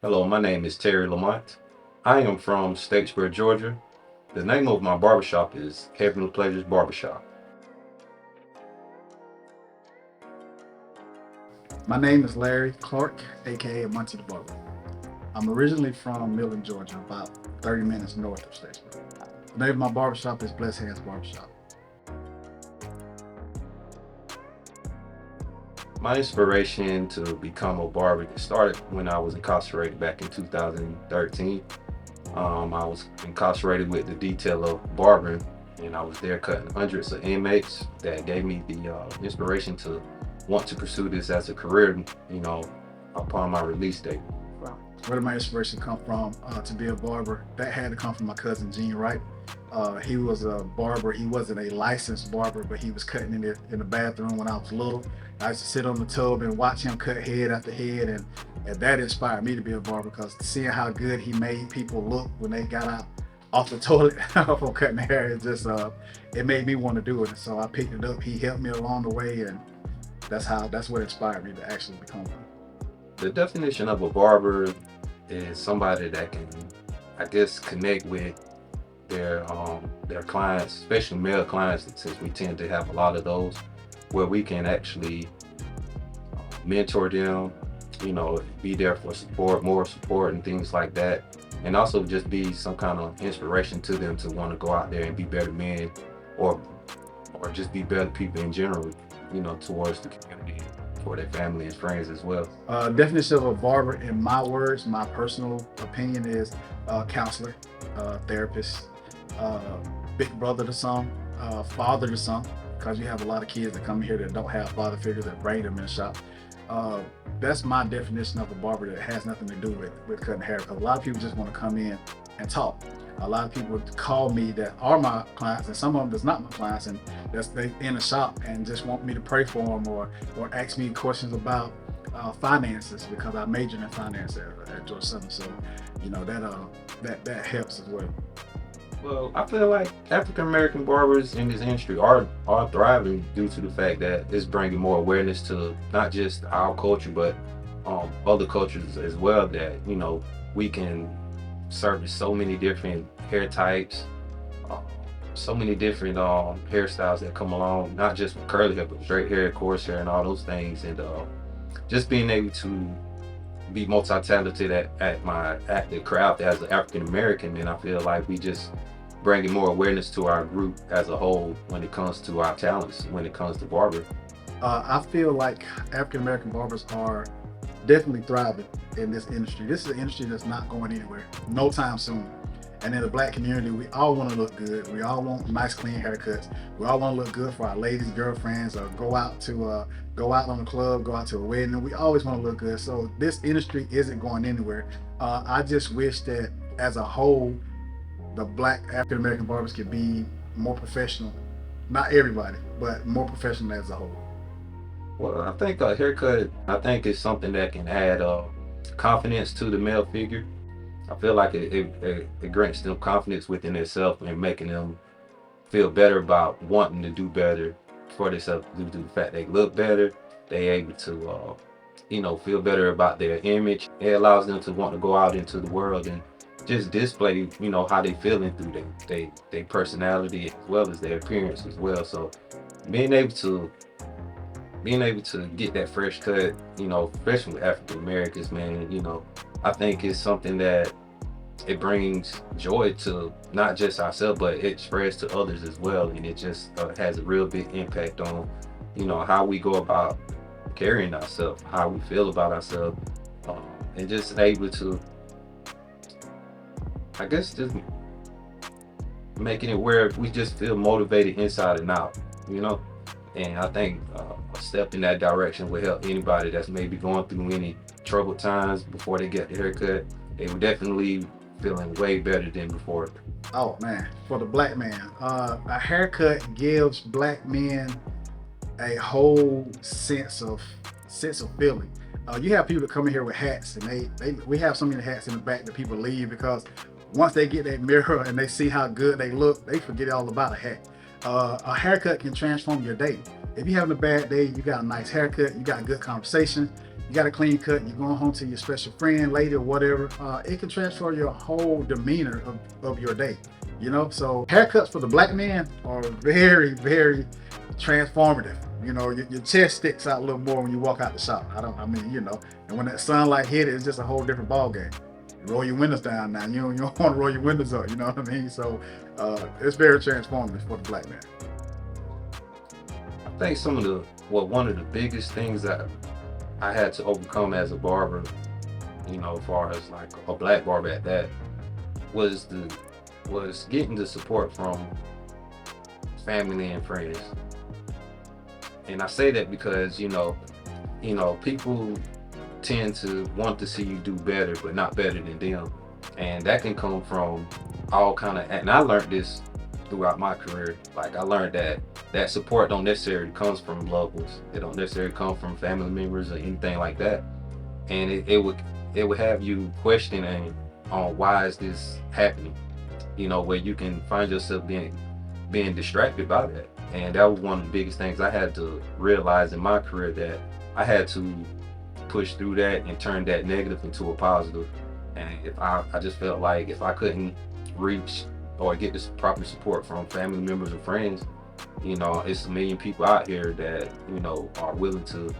Hello, my name is Terry Lamonte. I am from Statesboro, Georgia. The name of my barbershop is Heavenly Pleasures Barbershop. My name is Larry Clark, aka Monty Da Barber. I'm originally from Millen, Georgia, about 30 minutes north of Statesboro. The name of my barbershop is Blessed Hands Barbershop. My inspiration to become a barber started when I was incarcerated back in 2013. I was incarcerated with the detail of barbering, and I was there cutting hundreds of inmates. That gave me the inspiration to want to pursue this as a career, upon my release date. Where did my inspiration come from to be a barber? That had to come from my cousin Gene Wright. He was a barber. He wasn't a licensed barber, but he was cutting in the bathroom when I was little. I used to sit on the tub and watch him cut head after head, and that inspired me to be a barber, because seeing how good he made people look when they got out off the toilet from cutting hair, it made me want to do it. So I picked it up. He helped me along the way, and that's what inspired me to actually become one. The definition of a barber is somebody that can, I guess, connect with their clients, especially male clients, since we tend to have a lot of those, where we can actually mentor them, be there for support, more support and things like that. And also just be some kind of inspiration to them to want to go out there and be better men, or just be better people in general, towards the community, for their family and friends as well. Definition of a barber, in my words, my personal opinion, is counselor, therapist, big brother to some, father to some, because you have a lot of kids that come here that don't have father figures that bring them in the shop. That's my definition of a barber, that has nothing to do with cutting hair, because a lot of people just want to come in and talk. A lot of people call me that are my clients, and some of them that's not my clients, and they in the shop and just want me to pray for them, or ask me questions about finances, because I majored in finance at Georgia Southern. So that helps as well. Well, I feel like African American barbers in this industry are thriving due to the fact that it's bringing more awareness to not just our culture, but other cultures as well. That we can service so many different hair types, so many different hairstyles that come along, not just with curly hair, but straight hair, coarse hair, and all those things. And just being able to be multi-talented at the craft as an African American, and I feel like we just bringing more awareness to our group as a whole when it comes to our talents, when it comes to barbering. I feel like African American barbers are definitely thriving in this industry. This is an industry that's not going anywhere no time soon. And in the Black community, we all want to look good. We all want nice, clean haircuts. We all want to look good for our ladies, girlfriends, or go out on the club, go out to a wedding. We always want to look good. So this industry isn't going anywhere. I just wish that as a whole, the Black African American barbers could be more professional. Not everybody, but more professional as a whole. Well, I think a haircut, is something that can add confidence to the male figure. I feel like it grants them confidence within themselves and making them feel better about wanting to do better for themselves, due to the fact they look better. They able to, feel better about their image. It allows them to want to go out into the world and just display, how they feeling through their personality, as well as their appearance as well. So being able to get that fresh cut, especially with African Americans, man, I think it's something that it brings joy to not just ourselves, but it spreads to others as well. And it just has a real big impact on, how we go about carrying ourselves, how we feel about ourselves, and just able to, I guess, just making it where we just feel motivated inside and out, And I think a step in that direction will help anybody that's maybe going through any troubled times before they get the haircut. They were definitely feeling way better than before. Oh man, for the Black man, a haircut gives Black men a whole sense of feeling. You have people that come in here with hats, and we have so many hats in the back that people leave, because once they get that mirror and they see how good they look, they forget all about a hat. A haircut can transform your day. If you're having a bad day, you got a nice haircut, you got good conversation, you got a clean cut, you're going home to your special friend, lady, or whatever, it can transfer your whole demeanor of your day. You know, so haircuts for the black man are very, very transformative. You know, your chest sticks out a little more when you walk out the shop. I mean, you know, and when that sunlight hit it, it's just a whole different ball game. You roll your windows down now. You don't want to roll your windows up. You know what I mean? So it's very transformative for the black man. I think one of the biggest things that I had to overcome as a barber, you know, as far as like a black barber at that, was getting the support from family and friends. And I say that because, people tend to want to see you do better, but not better than them. And that can come from and I learned this throughout my career. Like I learned that support don't necessarily comes from loved ones. It don't necessarily come from family members or anything like that. And it would have you questioning on why is this happening, where you can find yourself being distracted by that. And that was one of the biggest things I had to realize in my career, that I had to push through that and turn that negative into a positive. And if I just felt like if I couldn't reach or get this proper support from family members or friends, it's a million people out here that, are willing to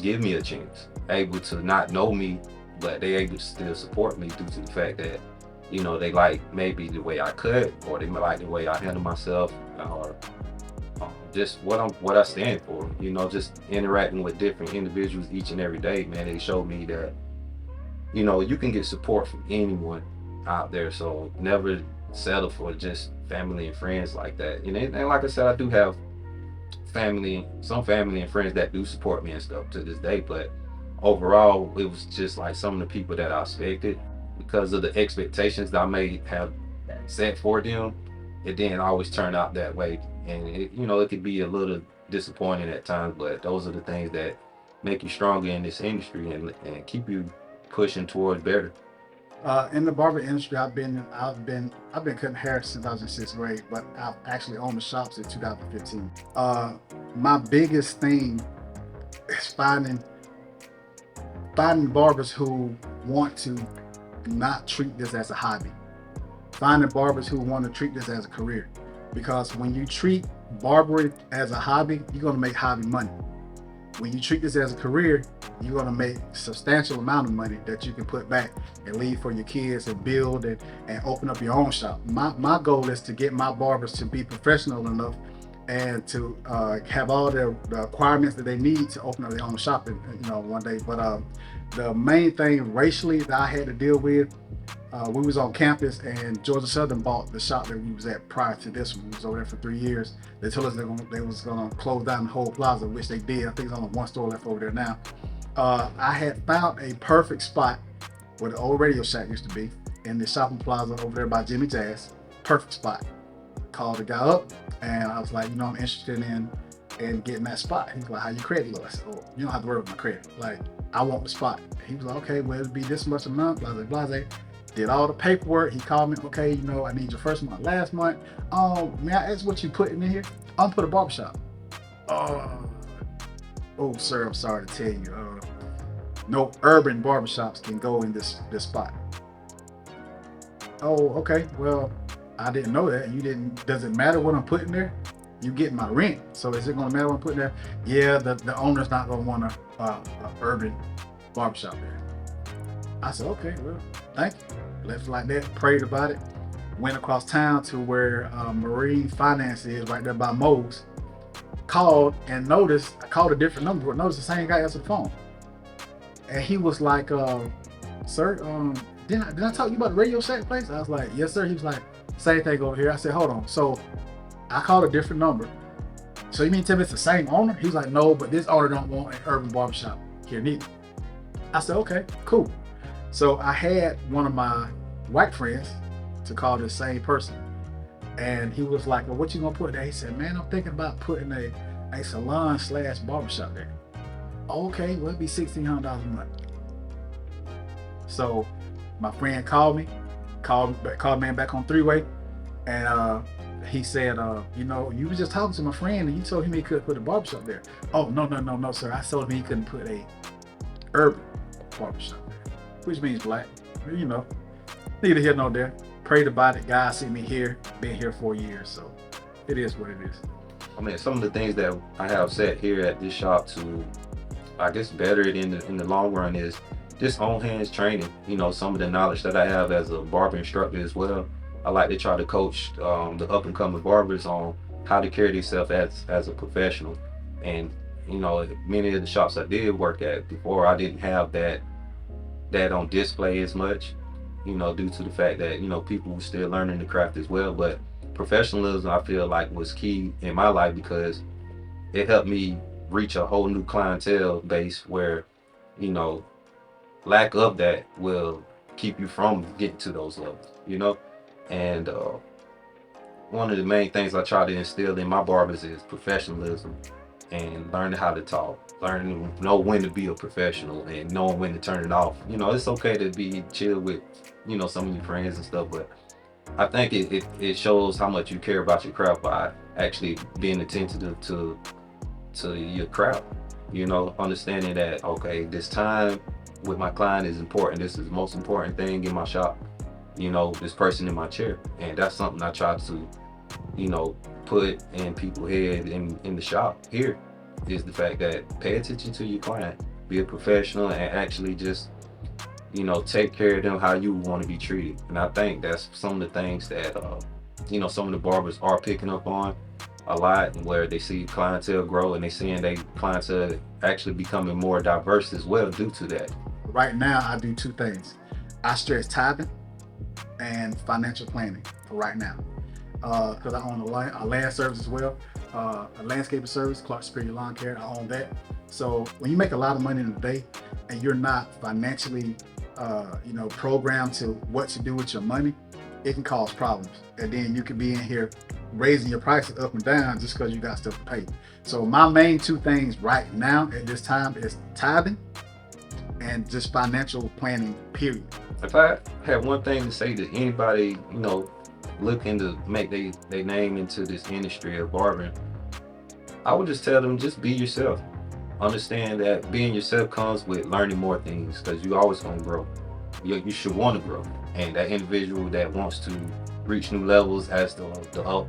give me a chance, able to not know me, but they able to still support me due to the fact that, they like maybe the way I cut, or they like the way I handle myself, or just what I stand for. Just interacting with different individuals each and every day, man, they show me that, you can get support from anyone out there. So never settle for just family and friends like that. And like I said, I do have some family and friends that do support me and stuff to this day, but overall it was just like some of the people that I expected, because of the expectations that I may have set for them. It didn't always turn out that way, and it could be a little disappointing at times, but those are the things that make you stronger in this industry and keep you pushing towards better. In the barber industry, I've been cutting hair since I was in 6th grade, but I've actually owned the shop since 2015. My biggest thing is finding barbers who want to not treat this as a hobby. Finding barbers who want to treat this as a career, because when you treat barbering as a hobby, you're going to make hobby money. When you treat this as a career, you're going to make a substantial amount of money that you can put back and leave for your kids and build and open up your own shop. My goal is to get my barbers to be professional enough and to have all the requirements that they need to open up their own shop one day. But the main thing racially that I had to deal with, we was on campus and Georgia Southern bought the shop that we was at prior to this one. We was over there for 3 years. They told us they was gonna close down the whole plaza, which they did. I think there's only one store left over there now. I had found a perfect spot where the old Radio Shack used to be, in the shopping plaza over there by Jimmy Jazz. Perfect spot. Called the guy up and I was like, I'm interested in getting that spot. He's like, how your credit look? I said, oh, you don't have to worry about my credit. Like, I want the spot. He was like, okay, well, it'll be this much a month, blase. Did all the paperwork. He called me, okay, I need your first month, last month. May I ask what you put in here? I'm put a barbershop. Oh, sir, I'm sorry to tell you. No urban barbershops can go in this spot. Oh, okay, well, I didn't know that. Does it matter what I'm putting there? You get my rent, so is it gonna matter what I'm putting there? Yeah, the owner's not gonna want a urban barbershop there. I said, okay, well, thank you. Left it like that, prayed about it, went across town to where Marine Finance is, right there by Moe's. Called and noticed, I called a different number, but noticed the same guy answered the phone. And he was like, sir, didn't I talk to you about the Radio Shack place? I was like, yes, sir. He was like, same thing over here. I said, hold on. So I called a different number. So you mean to tell me it's the same owner? He was like, no, but this owner don't want an urban barbershop here neither. I said, okay, cool. So I had one of my white friends to call the same person. And he was like, well, what you gonna put there? He said, man, I'm thinking about putting a salon / barbershop there. Okay, well, it'd be $1,600 a month. So my friend called man back on three-way, and he said, you were just talking to my friend and you told him he could put a barbershop there. Oh, no, sir. I told him he couldn't put urban barbershop there, which means black. You know, neither here nor there. Prayed about it. God sent me here. Been here 4 years, so it is what it is. I mean, some of the things that I have said here at this shop to, I guess, better it in the long run is just on hands training. You know, some of the knowledge that I have as a barber instructor as well. I like to try to coach the up and coming barbers on how to carry themselves as a professional. And you know, many of the shops I did work at before, I didn't have that on display as much. You know, due to the fact that you know people were still learning the craft as well. But professionalism, I feel like, was key in my life because it helped me reach a whole new clientele base where, you know, lack of that will keep you from getting to those levels, you know? And one of the main things I try to instill in my barbers is professionalism and learning how to talk, learning to know when to be a professional and knowing when to turn it off. You know, it's okay to be chill with, you know, some of your friends and stuff, but I think it shows how much you care about your craft by actually being attentive to your craft. You know, understanding that, okay, this time with my client is important. This is the most important thing in my shop. You know, this person in my chair. And that's something I try to, you know, put in people's head in the shop here, is the fact that pay attention to your client, be a professional, and actually just, you know, take care of them how you want to be treated. And I think that's some of the things that, you know, some of the barbers are picking up on a lot, where they see clientele grow and they seeing they clientele actually becoming more diverse as well due to that. Right now, I do two things. I stress tithing and financial planning for right now. Because I own a land service as well, a landscaping service, Clark Superior Lawn Care. I own that. So when you make a lot of money in a day and you're not financially, you know, programmed to what to do with your money, it can cause problems. And then you could be in here raising your prices up and down just because you got stuff to pay. So my main two things right now at this time is tithing and just financial planning, period. If I had one thing to say to anybody, you know, looking to make their name into this industry of barbering, I would just tell them, just be yourself. Understand that being yourself comes with learning more things, because you always gonna grow. You should want to grow, and that individual that wants to reach new levels as the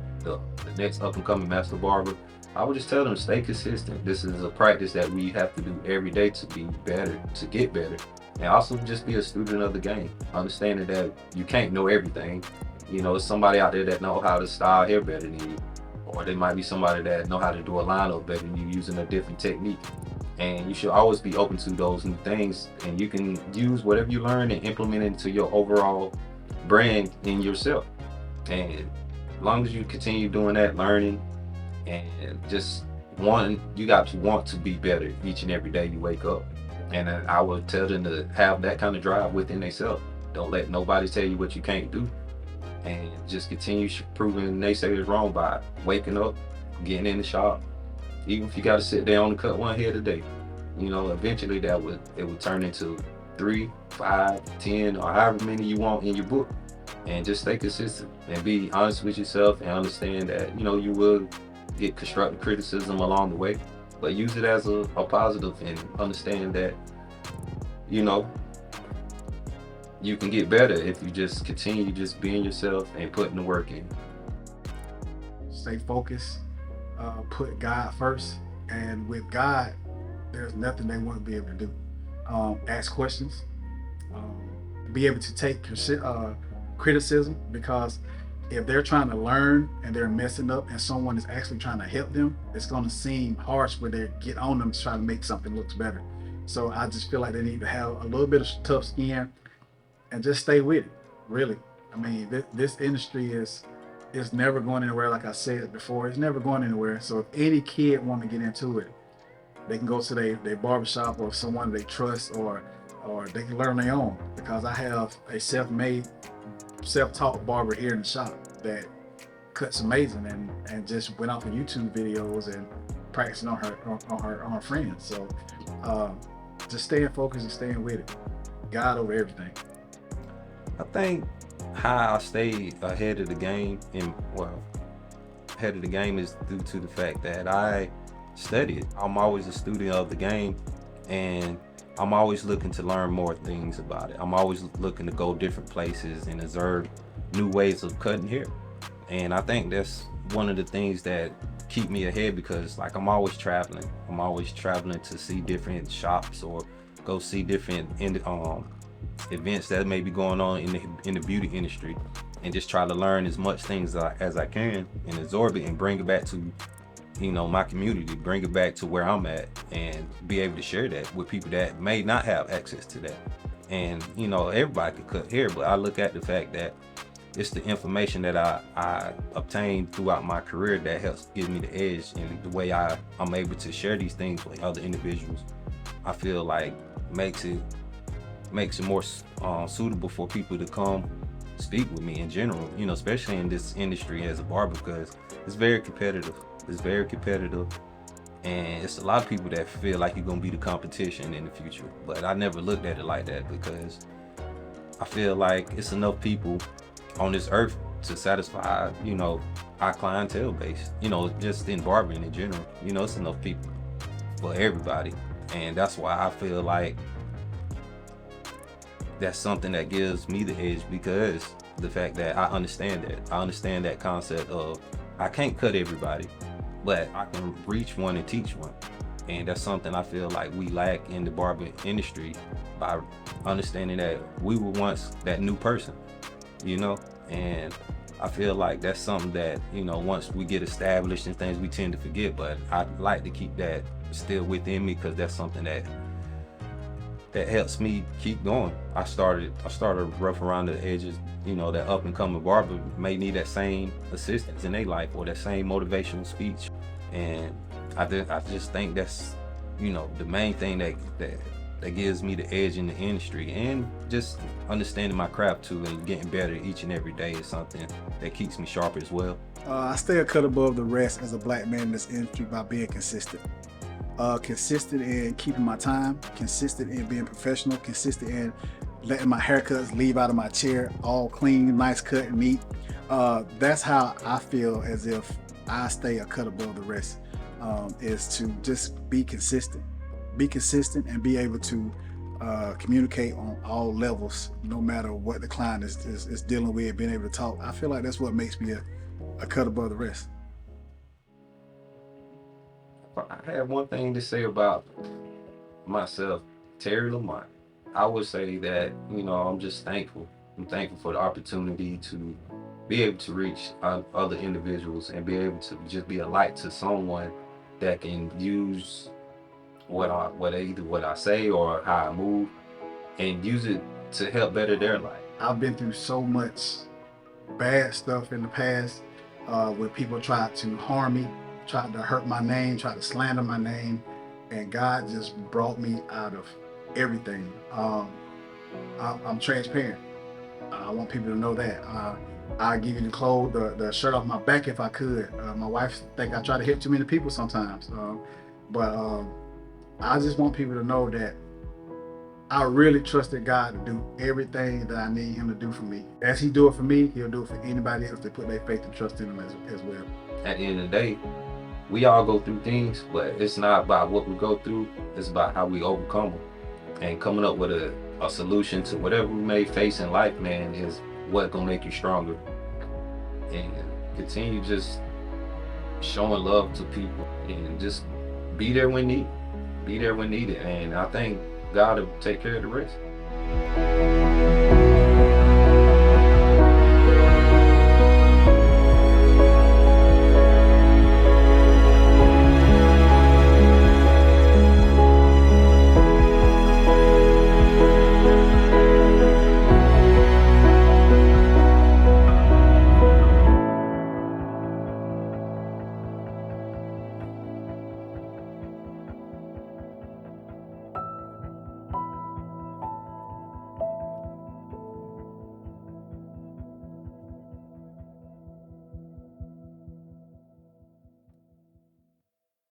next up and coming master barber, I would just tell them, stay consistent. This is a practice that we have to do every day to be better, to get better, and also just be a student of the game. Understanding that you can't know everything. You know, there's somebody out there that know how to style hair better than you, or there might be somebody that know how to do a lineup better than you using a different technique. And you should always be open to those new things, and you can use whatever you learn and implement it into your overall brand in yourself. And as long as you continue doing that, learning, and just you got to want to be better each and every day you wake up. And I would tell them to have that kind of drive within themselves. Don't let nobody tell you what you can't do, and just continue proving naysayers wrong by waking up, getting in the shop. Even if you got to sit down and cut one head a day, you know, eventually it would turn into 3, 5, 10, or however many you want in your book. And just stay consistent and be honest with yourself, and understand that, you know, you will get constructive criticism along the way, but use it as a positive, and understand that, you know, you can get better if you just continue just being yourself and putting the work in. Stay focused, put God first, and with God, there's nothing they won't be able to do. Ask questions, be able to take criticism, because if they're trying to learn and they're messing up and someone is actually trying to help them, it's going to seem harsh when they get on them to try to make something look better. So I just feel like they need to have a little bit of tough skin and just stay with it, really. I mean, this industry is never going anywhere. Like I said before, it's never going anywhere. So if any kid want to get into it, they can go to their barbershop or someone they trust, or they can learn their own, because I have a self-made, self-taught barber here in the shop that cuts amazing, and just went off of YouTube videos and practicing on her friends. So just staying focused and staying with it. God over everything. I think how I stay ahead of the game, ahead of the game, is due to the fact that I study it. I'm always a student of the game, and I'm always looking to learn more things about it. I'm always looking to go different places and observe new ways of cutting hair. And I think that's one of the things that keep me ahead, because like I'm always traveling. I'm always traveling to see different shops or go see different events that may be going on in the beauty industry, and just try to learn as much things as I can and absorb it and bring it back to, you know, my community, bring it back to where I'm at, and be able to share that with people that may not have access to that. And you know, everybody could cut hair, but I look at the fact that it's the information that I obtained throughout my career that helps give me the edge, and the way I'm able to share these things with other individuals, I feel like makes it more suitable for people to come speak with me in general, you know, especially in this industry as a barber, because it's very competitive. It's very competitive, and it's a lot of people that feel like you're gonna be the competition in the future. But I never looked at it like that, because I feel like it's enough people on this earth to satisfy, you know, our clientele base, you know, just in barbering in general. You know, it's enough people for everybody. And that's why I feel like that's something that gives me the edge, because the fact that I understand that concept of I can't cut everybody, but I can reach one and teach one. And that's something I feel like we lack in the barbering industry, by understanding that we were once that new person, you know. And I feel like that's something that, you know, once we get established and things, we tend to forget. But I like to keep that still within me, because that's something that helps me keep going. I started rough around the edges. You know, that up and coming barber may need that same assistance in their life, or that same motivational speech. And I just think that's, you know, the main thing that gives me the edge in the industry. And just understanding my craft too, and getting better each and every day is something that keeps me sharp as well. I stay a cut above the rest as a black man in this industry by being consistent. Consistent in keeping my time, consistent in being professional, consistent in letting my haircuts leave out of my chair all clean, nice cut and neat. That's how I feel as if I stay a cut above the rest, is to just be consistent. Be consistent and be able to communicate on all levels, no matter what the client is dealing with, being able to talk. I feel like that's what makes me a cut above the rest. I have one thing to say about myself, Terry Lamont. I would say that, you know, I'm just thankful. I'm thankful for the opportunity to be able to reach other individuals, and be able to just be a light to someone that can use what I say or how I move, and use it to help better their life. I've been through so much bad stuff in the past, where people tried to harm me, tried to hurt my name, tried to slander my name, and God just brought me out of everything. I'm transparent. I want people to know that. I'll give you the clothes, the shirt off my back if I could. My wife think I try to hit too many people sometimes, but I just want people to know that I really trusted God to do everything that I need Him to do for me. As He do it for me, He'll do it for anybody else that put their faith and trust in Him as well. At the end of the day, we all go through things, but it's not about what we go through. It's about how we overcome them, and coming up with a solution to whatever we may face in life, man, is what's gonna make you stronger. And continue just showing love to people, and just be there when needed. Be there when needed, and I think God will take care of the rest.